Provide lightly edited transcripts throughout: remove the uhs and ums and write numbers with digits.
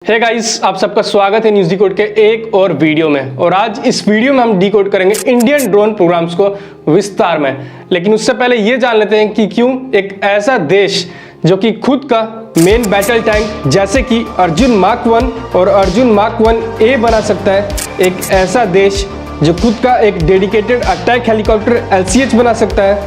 Hey guys, आप सबका स्वागत है न्यूज़ डिकोड के एक और वीडियो में। और आज इस वीडियो में हम डिकोड करेंगे इंडियन ड्रोन प्रोग्राम्स को विस्तार में। लेकिन उससे पहले ये जान लेते हैं कि क्यों एक ऐसा देश जो कि खुद का मेन बैटल टैंक जैसे कि अर्जुन मार्क 1 और अर्जुन मार्क 1A बना सकता है, एक ऐसा देश जो खुद का एक डेडिकेटेड अटैक हेलीकॉप्टर LCH बना सकता है,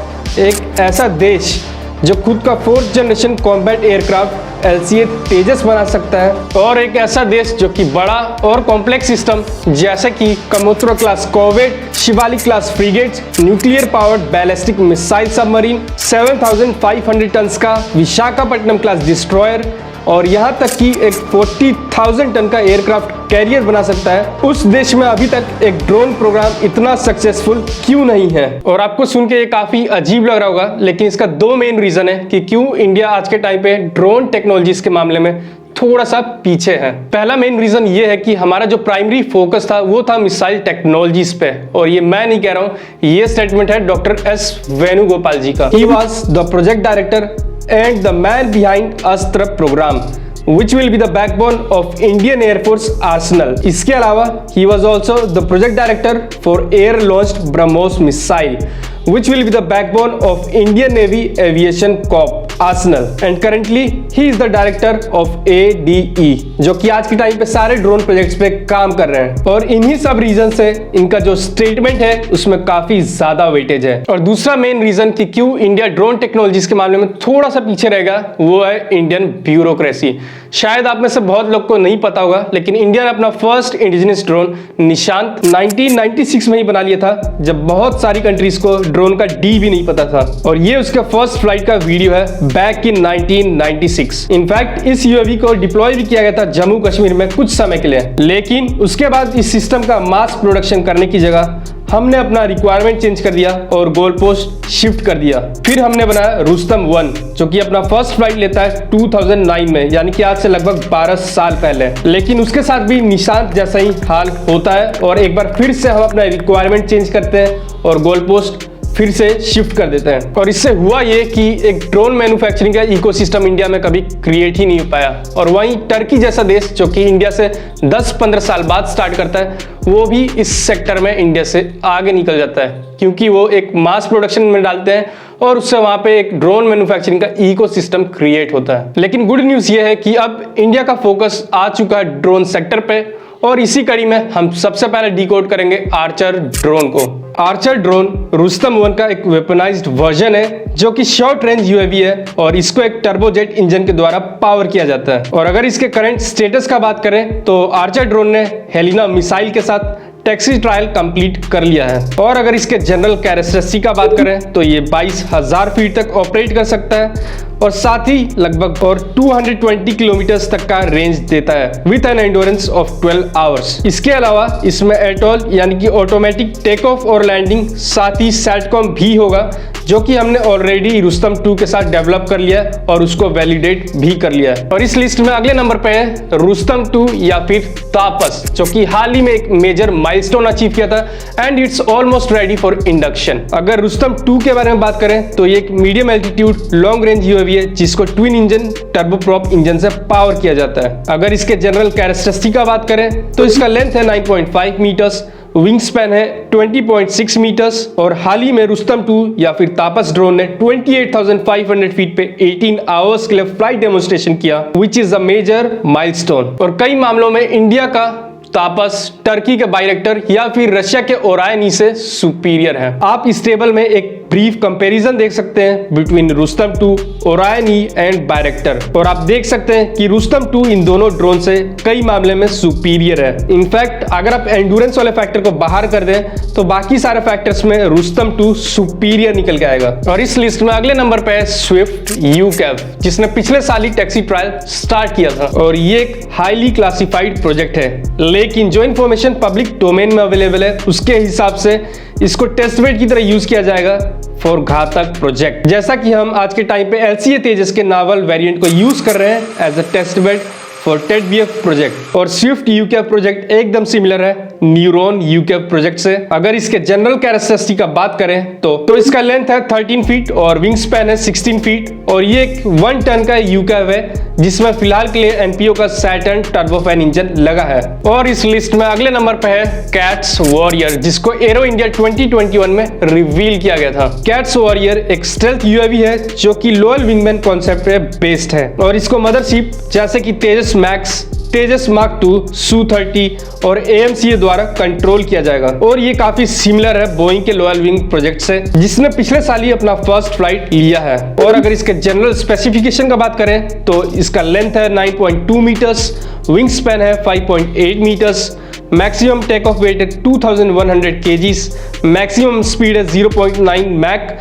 एक ऐसा देश जो खुद का 4th generation combat aircraft LCA तेजस बना सकता है, और एक ऐसा देश जो कि बड़ा और कॉम्प्लेक्स सिस्टम जैसे कि Kamorta class corvette, Shivalik class frigates, nuclear powered ballistic missile submarine, 7500 tons का विशाखापट्टनम क्लास डिस्ट्रॉयर और यहाँ तक कि एक 40,000 टन का एयरक्राफ्ट कैरियर बना सकता है। उस देश में अभी तक एक ड्रोन प्रोग्राम इतना सक्सेसफुल क्यों नहीं है? और आपको सुन के ये काफी अजीब लग रहा होगा, लेकिन इसका दो मेन रीजन है कि क्यों इंडिया आज के टाइम पे ड्रोन टेक्नोलॉजीज के मामले में थोड़ा सा पीछे है। पहला मेन रीजन ये है कि हमारा जो प्राइमरी फोकस था वो था मिसाइल टेक्नोलॉजीज पे, और ये मैं नहीं कह रहा हूँ, ये स्टेटमेंट है डॉक्टर S वेणुगोपाल जी का। He was the project director and the man behind Astra program, which will be the backbone of Indian Air Force arsenal. इसके अलावा he was also the project director for air launched BrahMos missile, which will be the backbone of Indian Navy Aviation Corps arsenal, and currently he is the director of ADE, जो कि आज के time पे सारे drone projects पे काम कर रहे हैं। और इन्हीं सब रीजन से इनका जो स्टेटमेंट है उसमें काफी ज्यादा वेटेज है। और दूसरा मेन रीजन कि क्यों इंडिया ड्रोन टेक्नोलॉजीज के मामले में थोड़ा सा पीछे रहेगा वो है इंडियन ब्यूरोक्रेसी। शायद आप में से बहुत लोग को नहीं पता होगा, लेकिन इंडिया ने अपना फर्स्ट इंडिजिनस ड्रोन निशांत 1996 में ही बना लिया था, जब बहुत सारी कंट्रीज को ड्रोन का D भी नहीं पता था। और ये उसका फर्स्ट फ्लाइट का वीडियो है बैक इन 1996। इनफैक्ट इस UAV को डिप्लॉय भी किया गया था जम्मू कश्मीर में कुछ समय के लिए, लेकिन उसके बाद इस सिस्टम का मास प्रोडक्शन करने की जगह हमने अपना रिक्वायरमेंट चेंज कर दिया और गोल पोस्ट शिफ्ट कर दिया। फिर हमने बनाया रुस्तम 1, जो कि अपना फर्स्ट फ्लाइट लेता है 2009 में, यानी कि आज से लगभग 12 साल पहले। लेकिन उसके साथ भी निशांत जैसा ही हाल होता है, और एक बार फिर से हम अपना रिक्वायरमेंट चेंज करते हैं और गोल पोस्ट फिर से शिफ्ट कर देते हैं। और इससे हुआ ये कि एक ड्रोन मैन्युफैक्चरिंग का इकोसिस्टम इंडिया में कभी क्रिएट ही नहीं हो पाया। और वहीं टर्की जैसा देश जो कि इंडिया से 10-15 साल बाद स्टार्ट करता है, वो भी इस सेक्टर में इंडिया से आगे निकल जाता है, क्योंकि वो एक मास प्रोडक्शन में डालते हैं और उससे वहां पे एक ड्रोन मैन्युफैक्चरिंग का इकोसिस्टम क्रिएट होता है। लेकिन गुड न्यूज ये है कि अब इंडिया का फोकस आ चुका है ड्रोन सेक्टर पे, और इसी कड़ी में हम सबसे पहले डिकोड करेंगे आर्चर ड्रोन को। आर्चर ड्रोन रुस्तम 1 का एक वेपनाइज्ड वर्जन है, जो कि शॉर्ट रेंज UAV है, और इसको एक टर्बोजेट इंजन के द्वारा पावर किया जाता है। और अगर इसके करंट स्टेटस का बात करें तो आर्चर ड्रोन ने हेलिना मिसाइल के साथ टैक्सी ट्रायल कंप्लीट कर लिया है। और अगर इसके जनरल कैरेक्टरिस्टिक का बात करें तो ये 22,000 फीट तक ऑपरेट कर सकता है, और साथ ही लगभग और 220 किलोमीटर तक का रेंज देता है with an endurance of 12 hours. इसके अलावा इसमें एटॉल यानी कि ऑटोमेटिक टेक ऑफ और लैंडिंग, साथ ही सैटकॉम भी होगा, जो कि हमने ऑलरेडी रुस्तम 2 के साथ डेवलप कर लिया है और उसको वैलिडेट भी कर लिया है। और इस लिस्ट में अगले नंबर पे है रुस्तम 2 या फिर तापस, जो कि हाल ही में एक मेजर माइलस्टोन अचीव किया था and it's almost ready for induction. अगर रुस्तम 2 के बारे में बात करें तो ये एक medium altitude long range UAV है, जिसको ट्विन इंजन टर्बोप्रॉप इंजन से पावर किया जाता है। अगर इसके जनरल कैरेक्टरिस्टिक का बात करें तो इसका लेंथ है 9.5 मीटर्स, विंग स्पैन है 20.6 मीटर्स, और हाल ही में रुस्तम 2 या फिर तापस ड्रोन ने 28,500 फीट पे 18 आवर्स के लिए फ्लाइट डेमोन्स्ट्रेशन किया, which is a major milestone. और कई मामलों में इंडिया का तापस टर्की के बायरेक्टर या फिर रशिया के ओरायनी से सुपीरियर है। आप इस टेबल में एक ब्रीफ कंपैरिजन देख सकते हैं बिटवीन रुस्तम 2, ओरायनी एंड बायरेक्टर, और आप देख सकते हैं कि रुस्तम 2 इन दोनों ड्रोन से कई मामले में सुपीरियर है। इनफैक्ट अगर आप एंडुरेंस वाले फैक्टर को बाहर कर दें तो बाकी सारे फैक्टर्स में रुस्तम 2 सुपीरियर निकल के आएगा। और इस लिस्ट में अगले नंबर पे है स्विफ्ट UCAV, जिसने पिछले साल ही टैक्सी ट्रायल स्टार्ट किया था, और ये एक हाईली क्लासिफाइड प्रोजेक्ट है। लेकिन जो इन्फॉर्मेशन पब्लिक डोमेन में अवेलेबल है उसके हिसाब से इसको टेस्ट बेड की तरह यूज किया जाएगा फॉर घातक प्रोजेक्ट, जैसा कि हम आज के टाइम पे LCA तेजस के नावल वेरिएंट को यूज कर रहे हैं as a test bed for TEDBF project. और स्विफ्ट यूकेएफ प्रोजेक्ट एकदम सिमिलर है न्यूरॉन यूकेएफ प्रोजेक्ट से। अगर इसके जनरल कैरेक्टरिस्टिक का बात करें तो इसका लेंथ है 13 फीट और विंग स्पैन है 16 फीट और ये एक 1 टन का यूकेएफ है जिसमें फिलहाल के लिए एनपीओ का सैटर्न टर्बोफैन इंजन लगा है। और इस लिस्ट में अगले नंबर पे है कैट्स वॉरियर, जिसको एरो इंडिया 2021 में रिवील किया गया था। कैट्स वॉरियर एक स्टेल्थ यूएवी है जो कि लोअर विंगमैन कॉन्सेप्ट पे बेस्ड है और इसको मदरशिप जैसे कि तेजस मैक्स, तेजस मार्क 2, सू-30 और एएमसीए द्वारा कंट्रोल किया जाएगा। और ये काफी सिमिलर है बोइंग के लोअर विंग प्रोजेक्ट से, जिसने पिछले साल ही अपना फर्स्ट फ्लाइट लिया है। और अगर इसके जनरल स्पेसिफिकेशन का बात करें तो इसका लेंथ है 9.2 मीटर्स, विंग स्पैन है 5.8 metres, maximum take off weight है 2100 केजीज, मैक्सिमम स्पीड है 0.9 मैक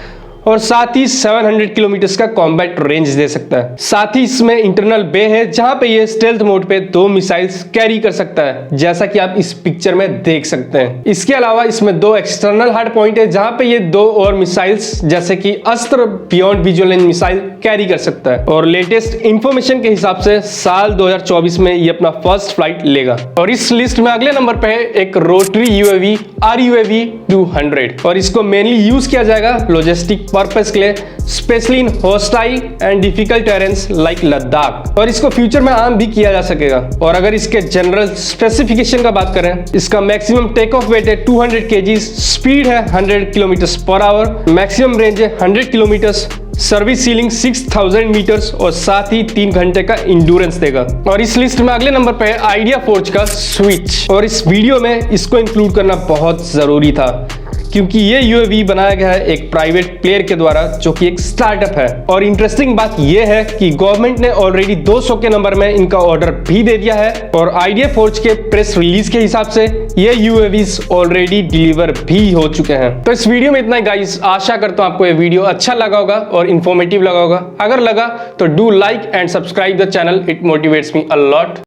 और साथ ही 700 किलोमीटर का कॉम्बैट रेंज दे सकता है। साथ ही इसमें इंटरनल बे है जहां पे ये स्टेल्थ मोड पे 2 मिसाइल्स कैरी कर सकता है, जैसा कि आप इस पिक्चर में देख सकते हैं। इसके अलावा इसमें 2 एक्सटर्नल हार्ड पॉइंट है जहां पे ये 2 और मिसाइल्स जैसे कि अस्त्र beyond visual range missile carry कर सकता है। और लेटेस्ट इंफॉर्मेशन के हिसाब से साल 2024 में ये अपना फर्स्ट फ्लाइट लेगा। और इस लिस्ट में अगले नंबर पे है एक रोटरी यूएवी RUAV 200 और इसको मेनली यूज किया जाएगा लॉजिस्टिक पर्पस के लिए, specially in hostile and difficult terrains like Ladakh. और इसको फ्यूचर में आम भी किया जा सकेगा। और अगर इसके जनरल स्पेसिफिकेशन का बात करें, इसका मैक्सिमम टेक ऑफ वेट है 200 केजीज, स्पीड है 100 kilometre per hour, maximum range है 100 किलोमीटर्स, सर्विस सीलिंग 6000 मीटर्स और साथ ही 3 घंटे का इंड्योरेंस देगा। और इस लिस्ट में अगले नंबर पे है आइडिया फोर्ज का स्विच। और इस वीडियो में इसको इंक्लूड करना बहुत जरूरी था क्योंकि ये यूएवी बनाया गया है एक प्राइवेट प्लेयर के द्वारा जो कि एक स्टार्टअप है। और इंटरेस्टिंग बात ये है कि गवर्नमेंट ने ऑलरेडी 200 के नंबर में इनका ऑर्डर भी दे दिया है और आइडिया फोर्ज के प्रेस रिलीज के हिसाब से ये यूएवीज ऑलरेडी डिलीवर भी हो चुके हैं। तो इस वीडियो में इतना ही गाइस, आशा करता हूं आपको ये वीडियो अच्छा लगा होगा और इन्फॉर्मेटिव लगा होगा। अगर लगा तो do like and subscribe the channel, it motivates me a lot.